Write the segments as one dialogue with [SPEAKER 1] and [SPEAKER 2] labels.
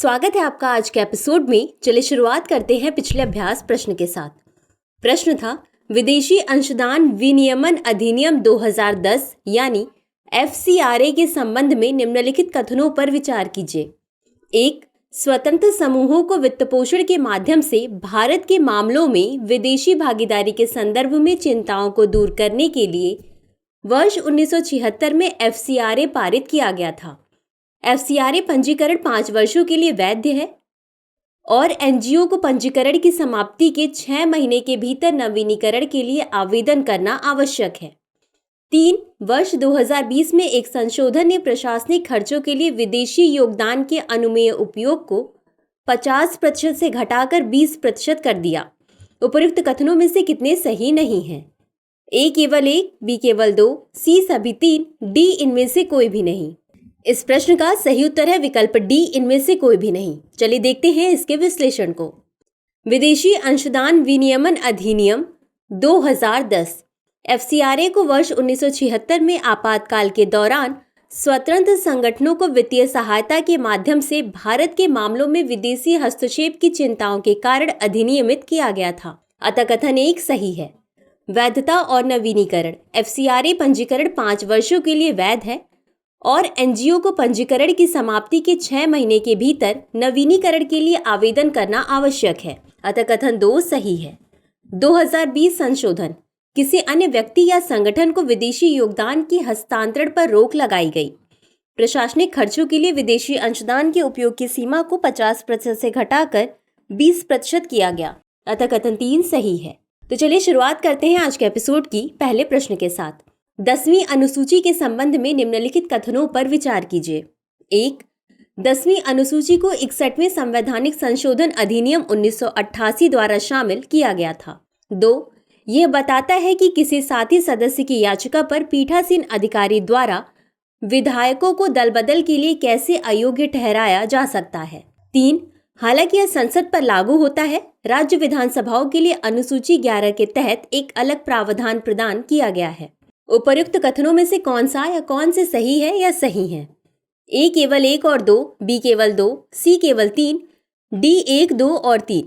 [SPEAKER 1] स्वागत है आपका आज के एपिसोड में। चलिए शुरुआत करते हैं पिछले अभ्यास प्रश्न के साथ। प्रश्न था, विदेशी अंशदान विनियमन अधिनियम 2010 यानी FCRA के संबंध में निम्नलिखित कथनों पर विचार कीजिए। 1. स्वतंत्र समूहों को वित्तपोषण के माध्यम से भारत के मामलों में विदेशी भागीदारी के संदर्भ में चिंताओं को दूर करने के लिए वर्ष 1976 में FCRA पारित किया गया था। FCRA पंजीकरण 5 वर्षों के लिए वैध है और NGO को पंजीकरण की समाप्ति के 6 महीने के भीतर नवीनीकरण के लिए आवेदन करना आवश्यक है। 3. वर्ष 2020 में एक संशोधन ने प्रशासनिक खर्चों के लिए विदेशी योगदान के अनुमेय उपयोग को 50% से घटाकर 20% कर दिया। उपयुक्त कथनों में से कितने सही नहीं हैं? A केवल 1, B केवल 2, C सभी 3, D इनमें से कोई भी नहीं। इस प्रश्न का सही उत्तर है विकल्प डी, इनमें से कोई भी नहीं। चलिए देखते हैं इसके विश्लेषण को। विदेशी अंशदान विनियमन अधिनियम 2010 FCRA को वर्ष 1976 में आपातकाल के दौरान स्वतंत्र संगठनों को वित्तीय सहायता के माध्यम से भारत के मामलों में विदेशी हस्तक्षेप की चिंताओं के कारण अधिनियमित किया गया था। अतः कथन 1 सही है। वैधता और नवीनीकरण। FCRA पंजीकरण 5 वर्षों के लिए वैध है और NGO को पंजीकरण की समाप्ति के 6 महीने के भीतर नवीनीकरण के लिए आवेदन करना आवश्यक है। अतः कथन 2 सही है। 2020 संशोधन। किसी अन्य व्यक्ति या संगठन को विदेशी योगदान के हस्तांतरण पर रोक लगाई गई। प्रशासनिक खर्चों के लिए विदेशी अंशदान के उपयोग की सीमा को 50% से घटाकर 20% किया गया। अतः कथन 3 सही है। तो चलिए शुरुआत करते हैं आज के एपिसोड की पहले प्रश्न के साथ। 10वीं अनुसूची के संबंध में निम्नलिखित कथनों पर विचार कीजिए। 1. 10वीं अनुसूची को 61वें संवैधानिक संशोधन अधिनियम 1988 द्वारा शामिल किया गया था। 2. यह बताता है कि किसी साथी सदस्य की याचिका पर पीठासीन अधिकारी द्वारा विधायकों को दलबदल के लिए कैसे अयोग्य ठहराया जा सकता है। 3. हालांकि यह संसद पर लागू होता है, राज्य विधानसभाओं के लिए अनुसूची 11 के तहत एक अलग प्रावधान प्रदान किया गया है। उपर्युक्त कथनों में से कौन सा या कौन से सही है या सही है? A केवल 1 और 2, B केवल 2, C केवल 3, D 1, 2 और 3।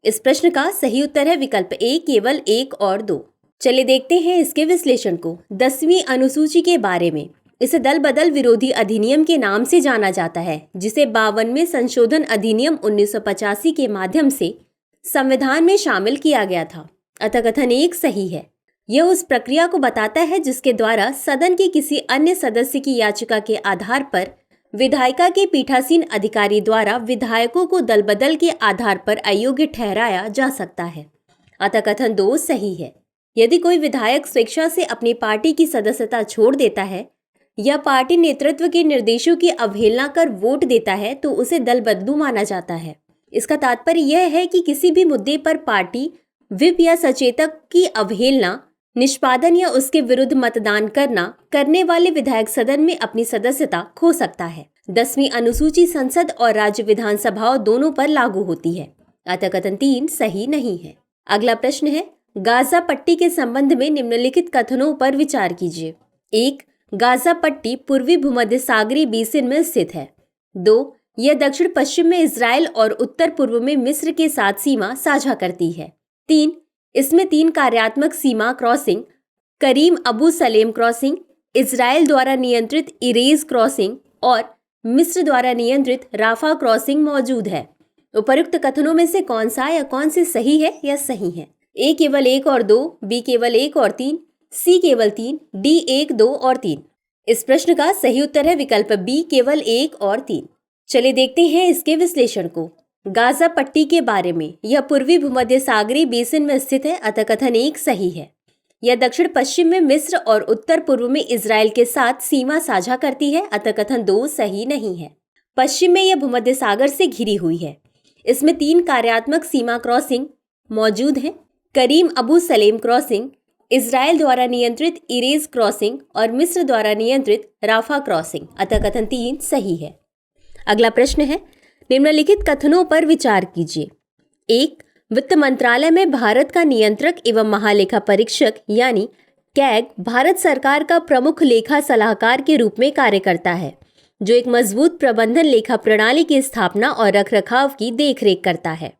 [SPEAKER 1] इस प्रश्न का सही उत्तर है विकल्प A केवल 1 और 2। चलिए देखते हैं इसके विश्लेषण को। 10वीं अनुसूची के बारे में। इसे दल बदल विरोधी अधिनियम के नाम से जाना जाता है, जिसे 52वें संशोधन अधिनियम 1985 के माध्यम से संविधान में शामिल किया गया था। अतः कथन 1 सही है। यह उस प्रक्रिया को बताता है जिसके द्वारा सदन के किसी अन्य सदस्य की याचिका के आधार पर विधायिका के पीठासीन अधिकारी द्वारा विधायकों को दलबदल के आधार पर अयोग्य ठहराया जा सकता है। अतः कथन 2 सही है। यदि कोई विधायक स्वेच्छा से अपनी पार्टी की सदस्यता छोड़ देता है या पार्टी नेतृत्व के निर्देशों की अवहेलना कर वोट देता है तो उसे दलबदलू माना जाता है। इसका तात्पर्य यह है कि किसी भी मुद्दे पर पार्टी व्हिप या सचेतक की अवहेलना, निष्पादन या उसके विरुद्ध मतदान करने वाले विधायक सदन में अपनी सदस्यता खो सकता है। 10वीं अनुसूची संसद और राज्य विधानसभाओं दोनों पर लागू होती है। अतः कथन 3 सही नहीं है। अगला प्रश्न है, गाजा पट्टी के संबंध में निम्नलिखित कथनों पर विचार कीजिए। 1. गाजा पट्टी पूर्वी भूमध्य सागरीय बेसिन में स्थित है। 2. यह दक्षिण पश्चिम में इजराइल और उत्तर पूर्व में मिस्र के साथ सीमा साझा करती है। 3. इसमें 3 कार्यात्मक सीमा क्रॉसिंग, करीम अबू सलेम क्रॉसिंग, इजराइल द्वारा नियंत्रित इरेज क्रॉसिंग और मिस्र द्वारा नियंत्रित राफा क्रॉसिंग मौजूद है। उपयुक्त कथनों में से कौन सा या कौन से सही है या सही है? A केवल 1 और 2, B केवल 1 और 3, C केवल 3, D 1, 2 और 3। इस प्रश्न का सही उत्तर है विकल्प B केवल 1 और 3। चलिए देखते हैं इसके विश्लेषण को। गाजा पट्टी के बारे में। यह पूर्वी भूमध्य सागरीय बेसिन में स्थित है। अतः कथन 1 सही है। यह दक्षिण पश्चिम में मिस्र और उत्तर पूर्व में इजराइल के साथ सीमा साझा करती है। अतः कथन 2 सही नहीं है। पश्चिम में यह भूमध्य सागर से घिरी हुई है। इसमें 3 कार्यात्मक सीमा क्रॉसिंग मौजूद हैं, करीम अबू सलेम क्रॉसिंग, इजराइल द्वारा नियंत्रित इरेज क्रॉसिंग और मिस्र द्वारा नियंत्रित राफा क्रॉसिंग। अतः कथन 3 सही है। अगला प्रश्न है, निम्नलिखित कथनों पर विचार कीजिए। 1. वित्त मंत्रालय में भारत का नियंत्रक एवं महालेखा परीक्षक यानी कैग भारत सरकार का प्रमुख लेखा सलाहकार के रूप में कार्य करता है। जो एक मजबूत प्रबंधन लेखा प्रणाली की स्थापना और रखरखाव की देखरेख करता है।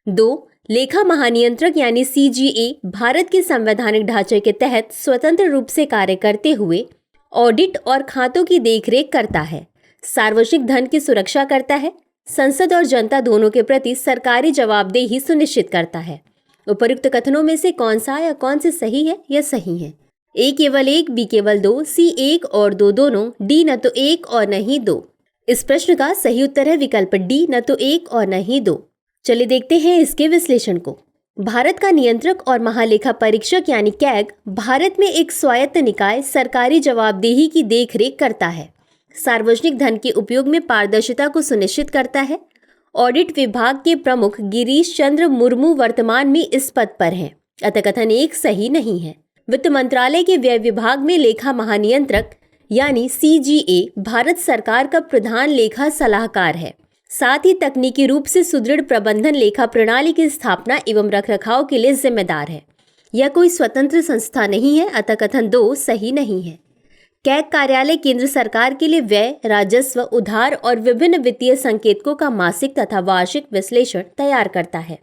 [SPEAKER 1] 2. लेखा महानियंत्रक यानी CGA भारत के संवैधानिक ढांचे के तहत स्वतंत्र रूप से कार्य करते हुए ऑडिट और खातों की देखरेख करता है, सार्वजनिक धन की सुरक्षा करता है, संसद और जनता दोनों के प्रति सरकारी जवाबदेही सुनिश्चित करता है। उपर्युक्त कथनों में से कौन सा या कौन से सही है या सही है? A केवल 1, B केवल 2, C 1 और 2 दोनों, D न तो 1 और न ही 2। इस प्रश्न का सही उत्तर है विकल्प D न तो 1 और न ही 2। चलिए देखते हैं इसके विश्लेषण को। भारत का नियंत्रक और महालेखा परीक्षक यानी कैग भारत में एक स्वायत्त निकाय सरकारी जवाबदेही की देखरेख करता है, सार्वजनिक धन के उपयोग में पारदर्शिता को सुनिश्चित करता है। ऑडिट विभाग के प्रमुख गिरीश चंद्र मुर्मू वर्तमान में इस पद पर हैं, अतः कथन 1 सही नहीं है। वित्त मंत्रालय के व्यय विभाग में लेखा महानियंत्रक यानी CGA भारत सरकार का प्रधान लेखा सलाहकार है, साथ ही तकनीकी रूप से सुदृढ़ प्रबंधन लेखा प्रणाली की स्थापना एवं रखरखाव के लिए जिम्मेदार है। यह कोई स्वतंत्र संस्था नहीं है, अतः कथन 2 सही नहीं है। कैग कार्यालय केंद्र सरकार के लिए व्यय, राजस्व, उधार और विभिन्न वित्तीय संकेतकों का मासिक तथा वार्षिक विश्लेषण तैयार करता है।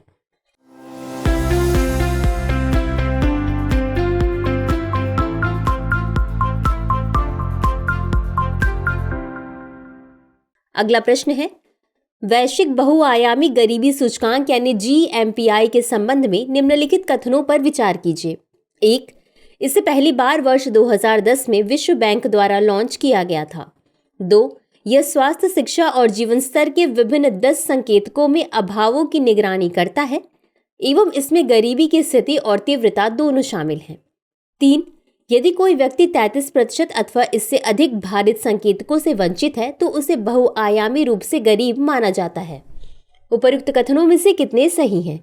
[SPEAKER 1] अगला प्रश्न है, वैश्विक बहुआयामी गरीबी सूचकांक यानी GMPI के संबंध में निम्नलिखित कथनों पर विचार कीजिए। 1. इसे पहली बार वर्ष 2010 में विश्व बैंक द्वारा लॉन्च किया गया था। 2. यह स्वास्थ्य, शिक्षा और जीवन स्तर के विभिन्न 10 संकेतकों में अभावों की निगरानी करता है एवं इसमें गरीबी की स्थिति और तीव्रता दोनों शामिल हैं। 3. यदि कोई व्यक्ति 33% अथवा इससे अधिक भारित संकेतकों से वंचित है तो उसे बहुआयामी रूप से गरीब माना जाता है। उपर्युक्त कथनों में से कितने सही हैं?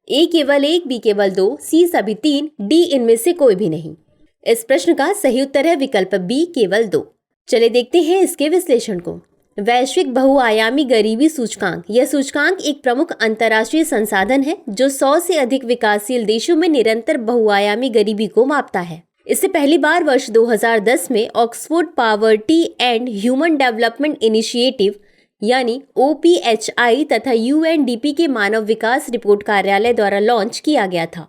[SPEAKER 1] A केवल 1, B केवल 2, C सभी 3, D इनमें से कोई भी नहीं। इस प्रश्न का सही उत्तर है विकल्प B केवल 2। चले देखते हैं इसके विश्लेषण को। वैश्विक बहुआयामी गरीबी सूचकांक, यह सूचकांक एक प्रमुख अंतर्राष्ट्रीय संसाधन है जो 100 से अधिक विकासशील देशों में निरंतर बहुआयामी गरीबी को मापता है। इससे पहली बार वर्ष 2010 में Oxford poverty and human development initiative यानी OPHI तथा UNDP के मानव विकास रिपोर्ट कार्यालय द्वारा लॉन्च किया गया था,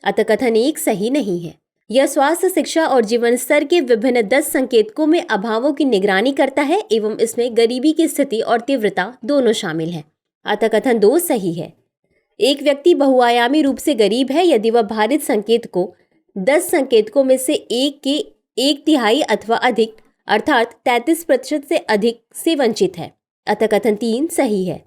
[SPEAKER 1] अतः कथन 1 सही नहीं है। यह स्वास्थ्य, शिक्षा और जीवन स्तर के विभिन्न 10 संकेतकों में अभावों की निगरानी करता है एवं इसमें गरीबी की स्थिति और तीव्रता दोनों शामिल हैं, अतः कथन 2 सही है। एक व्यक्ति बहुआयामी रूप से गरीब है यदि वह भारित संकेतकों 10 संकेतकों में से एक के 1/3 अथवा अधिक अर्थात 33% से अधिक से वंचित है, अतः कथन 3 सही है।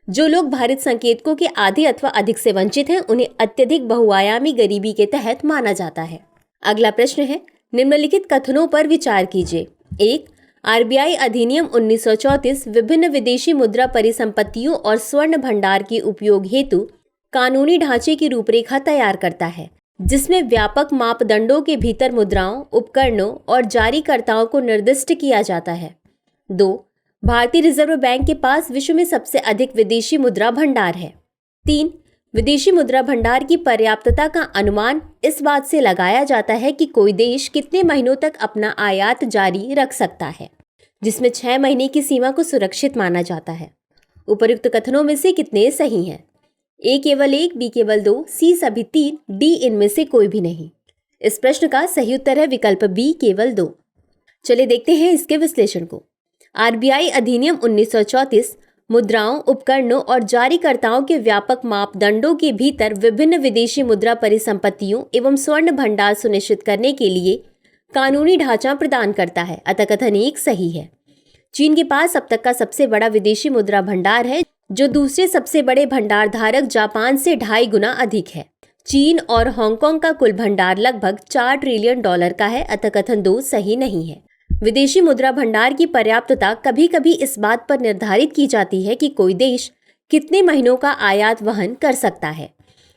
[SPEAKER 1] जो लोग भारित संकेतकों के आधे अथवा अधिक से वंचित हैं उन्हें अत्यधिक बहुआयामी गरीबी के तहत माना जाता है। अगला प्रश्न है, निम्नलिखित कथनों पर विचार कीजिए। 1. RBI अधिनियम 1934 विभिन्न विदेशी मुद्रा परिसंपत्तियों और स्वर्ण भंडार के उपयोग हेतु कानूनी ढांचे की रूपरेखा तैयार करता है, जिसमें व्यापक मापदंडों के भीतर मुद्राओं, उपकरणों और जारीकर्ताओं को निर्दिष्ट किया जाता है। 2. भारतीय रिजर्व बैंक के पास विश्व में सबसे अधिक विदेशी मुद्रा भंडार है। 3. विदेशी मुद्रा भंडार की पर्याप्तता का अनुमान इस बात से लगाया जाता है कि कोई देश कितने महीनों तक अपना आयात जारी रख सकता है, जिसमें 6 महीने की सीमा को सुरक्षित माना जाता है। उपर्युक्त कथनों में से कितने सही हैं? A केवल 1, B केवल 2, C सभी 3, D इनमें से कोई भी नहीं। इस प्रश्न का सही उत्तर है विकल्प B केवल 2। चलिए देखते हैं इसके विश्लेषण को। RBI अधिनियम 1934 मुद्राओं, उपकरणों और जारीकर्ताओं के व्यापक मापदंडों के भीतर विभिन्न विदेशी मुद्रा परिसंपत्तियों एवं स्वर्ण भंडार सुनिश्चित करने के लिए कानूनी ढांचा प्रदान करता है, अतः कथन 1 सही है। चीन के पास अब तक का सबसे बड़ा विदेशी मुद्रा भंडार है, जो दूसरे सबसे बड़े भंडार धारक जापान से 2.5 गुना अधिक है। चीन और हांगकांग का कुल भंडार लगभग $4 ट्रिलियन का है, अतः कथन 2 सही नहीं है। विदेशी मुद्रा भंडार की पर्याप्तता कभी कभी इस बात पर निर्धारित की जाती है कि कोई देश कितने महीनों का आयात वहन कर सकता है,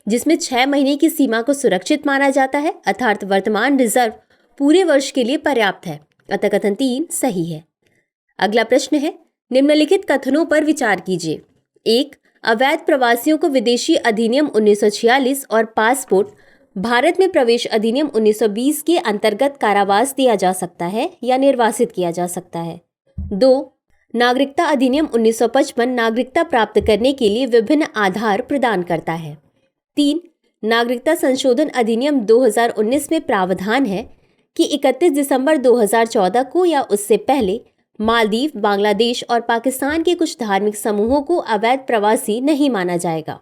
[SPEAKER 1] जिसमें 6 महीने की सीमा को सुरक्षित माना जाता है, अर्थात वर्तमान रिजर्व पूरे वर्ष के लिए पर्याप्त है, अतः कथन 3 सही है। अगला प्रश्न है, निम्नलिखित कथनों पर विचार कीजिए। 1. अवैध प्रवासियों को विदेशी अधिनियम 1946 और पासपोर्ट भारत में प्रवेश अधिनियम 1920 के अंतर्गत कारावास दिया जा सकता है या निर्वासित किया जा सकता है। 2. नागरिकता अधिनियम 1955 नागरिकता प्राप्त करने के लिए विभिन्न आधार प्रदान करता है। 3. नागरिकता संशोधन अधिनियम 2019 में प्रावधान है कि 31 दिसंबर 2014 को या उससे पहले मालदीव, बांग्लादेश और पाकिस्तान के कुछ धार्मिक समूहों को अवैध प्रवासी नहीं माना जाएगा।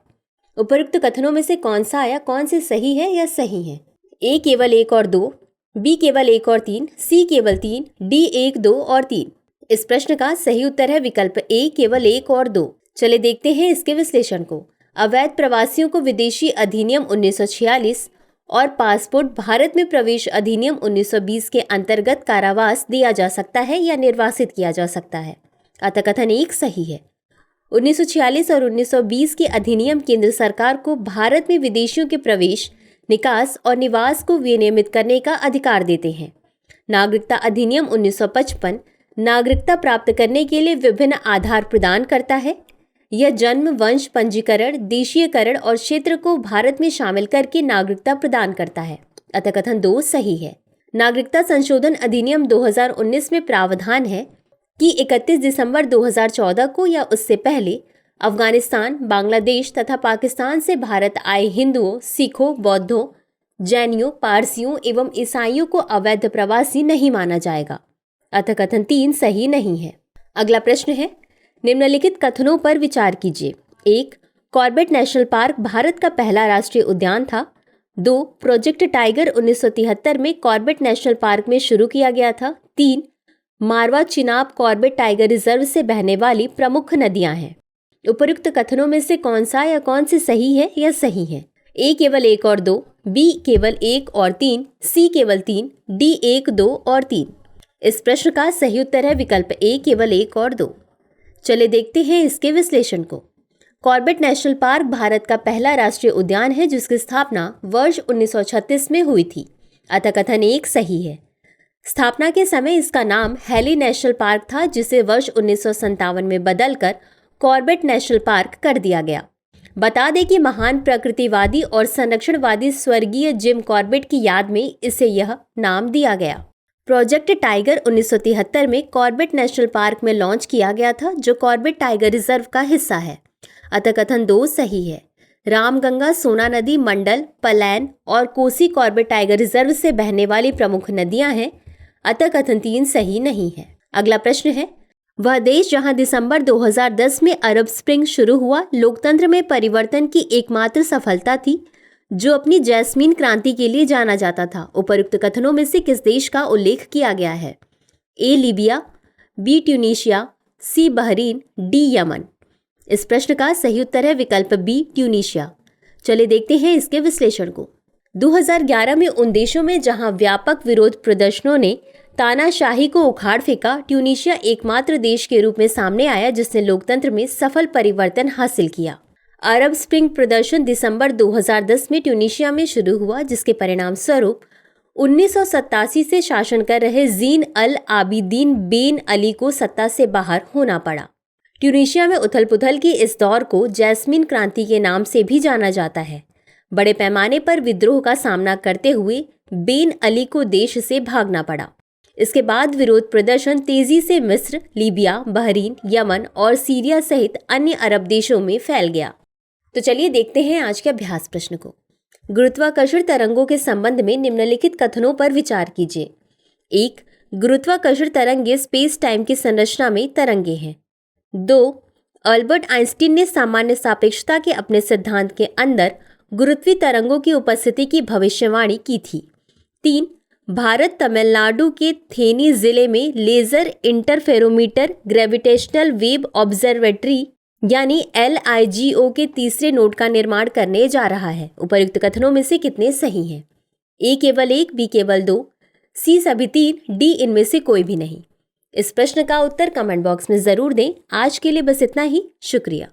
[SPEAKER 1] उपरोक्त कथनों में से कौन सा या कौन से सही है या सही है? ए केवल 1 और 2, बी केवल 1 और 3, सी केवल 3, डी 1, 2 और 3। इस प्रश्न का सही उत्तर है विकल्प ए केवल 1 और 2। चले देखते हैं इसके विश्लेषण को। अवैध प्रवासियों को विदेशी अधिनियम 1946 और पासपोर्ट भारत में प्रवेश अधिनियम 1920 के अंतर्गत कारावास दिया जा सकता है या निर्वासित किया जा सकता है। अतः कथन 1 सही है। 1946 और 1920 के अधिनियम केंद्र सरकार को भारत में विदेशियों के प्रवेश, निकास और निवास को विनियमित करने का अधिकार देते हैं। नागरिकता अधिनियम 1955 नागरिकता प्राप्त करने के लिए विभिन्न आधार प्रदान करता है। यह जन्म, वंश पंजीकरण, देशीयकरण और क्षेत्र को भारत में शामिल करके नागरिकता प्रदान करता है। अतः कथन 2 सही है। नागरिकता संशोधन अधिनियम 2019 में प्रावधान है कि 31 दिसंबर 2014 को या उससे पहले अफगानिस्तान, बांग्लादेश तथा पाकिस्तान से भारत आए हिंदुओं, सिखों, बौद्धों, जैनियों, पारसियों एवं ईसाइयों को अवैध प्रवासी नहीं माना जाएगा। अतः कथन 3 सही नहीं है। अगला प्रश्न है, निम्नलिखित कथनों पर विचार कीजिए। 1. कॉर्बेट नेशनल पार्क भारत का पहला राष्ट्रीय उद्यान था। 2. प्रोजेक्ट टाइगर 1973 में कॉर्बेट नेशनल पार्क में शुरू किया गया था। 3. मारवा चिनाब कॉर्बेट टाइगर रिजर्व से बहने वाली प्रमुख नदियां हैं। उपयुक्त कथनों में से कौन सा या कौन से सही है या सही है? ए केवल 1 और 2, बी केवल 1 और 3, सी केवल 3, डी 1, 2 और 3। इस प्रश्न का सही उत्तर है विकल्प ए केवल 1 और 2। चले देखते हैं इसके विश्लेषण को। कॉर्बेट नेशनल पार्क भारत का पहला राष्ट्रीय उद्यान है जिसकी स्थापना वर्ष 1936 में हुई थी। अतः कथन 1 सही है। स्थापना के समय इसका नाम हेली नेशनल पार्क था, जिसे वर्ष 1957 में बदलकर कॉर्बेट नेशनल पार्क कर दिया गया। बता दें कि महान प्रकृतिवादी और संरक्षणवादी स्वर्गीय जिम कॉर्बेट की याद में इसे यह नाम दिया गया। प्रोजेक्ट टाइगर 1973 में कॉर्बेट नेशनल पार्क में लॉन्च किया गया था, जो कॉर्बेट टाइगर रिजर्व का हिस्सा है। अतः कथन 2 सही है। रामगंगा, सोना नदी, मंडल, पलैन और कोसी कॉर्बेट टाइगर रिजर्व से बहने वाली प्रमुख नदियां हैं। अतः कथन 3 सही नहीं है। अगला प्रश्न है, वह देश जहां दिसंबर 2010 में अरब स्प्रिंग शुरू हुआ लोकतंत्र में परिवर्तन की एकमात्र सफलता थी, जो अपनी जैस्मीन क्रांति के लिए जाना जाता था। उपयुक्त कथनों में से किस देश का उल्लेख किया गया है? ए लीबिया, बी ट्यूनीशिया, सी बहरीन, डी यमन। इस प्रश्न का सही उत्तर है विकल्प बी ट्यूनीशिया। चले देखते हैं इसके विश्लेषण को। 2011 में उन देशों में जहां व्यापक विरोध प्रदर्शनों ने तानाशाही को उखाड़ फेंका, ट्यूनीशिया एकमात्र देश के रूप में सामने आया जिसने लोकतंत्र में सफल परिवर्तन हासिल किया। अरब स्प्रिंग प्रदर्शन दिसंबर 2010 में ट्यूनीशिया में शुरू हुआ, जिसके परिणाम स्वरूप 1987 से शासन कर रहे जीन अल आबिदीन बेन अली को सत्ता से बाहर होना पड़ा। ट्यूनीशिया में उथल पुथल की इस दौर को जैस्मीन क्रांति के नाम से भी जाना जाता है। बड़े पैमाने पर विद्रोह का सामना करते हुए बेन अली को देश से भागना पड़ा। इसके बाद विरोध प्रदर्शन तेजी से मिस्र, लीबिया, बहरीन, यमन और सीरिया सहित अन्य अरब देशों में फैल गया। तो चलिए देखते हैं आज के अभ्यास प्रश्न को। गुरुत्वाकर्षण तरंगों के संबंध में निम्नलिखित कथनों पर विचार कीजिए। 1. गुरुत्वाकर्षण तरंगे स्पेस टाइम की संरचना में तरंगे हैं। 2. अल्बर्ट आइंस्टीन ने सामान्य सापेक्षता के अपने सिद्धांत के अंदर गुरुत्वीय तरंगों की उपस्थिति की भविष्यवाणी की थी। 3. भारत तमिलनाडु के थेनी जिले में laser interferometer gravitational wave observatory यानी LIGO के तीसरे नोड का निर्माण करने जा रहा है। उपर्युक्त कथनों में से कितने सही हैं? ए केवल 1, बी केवल 2, सी सभी 3, डी इनमें से कोई भी नहीं। इस प्रश्न का उत्तर कमेंट बॉक्स में जरूर दें। आज के लिए बस इतना ही। शुक्रिया।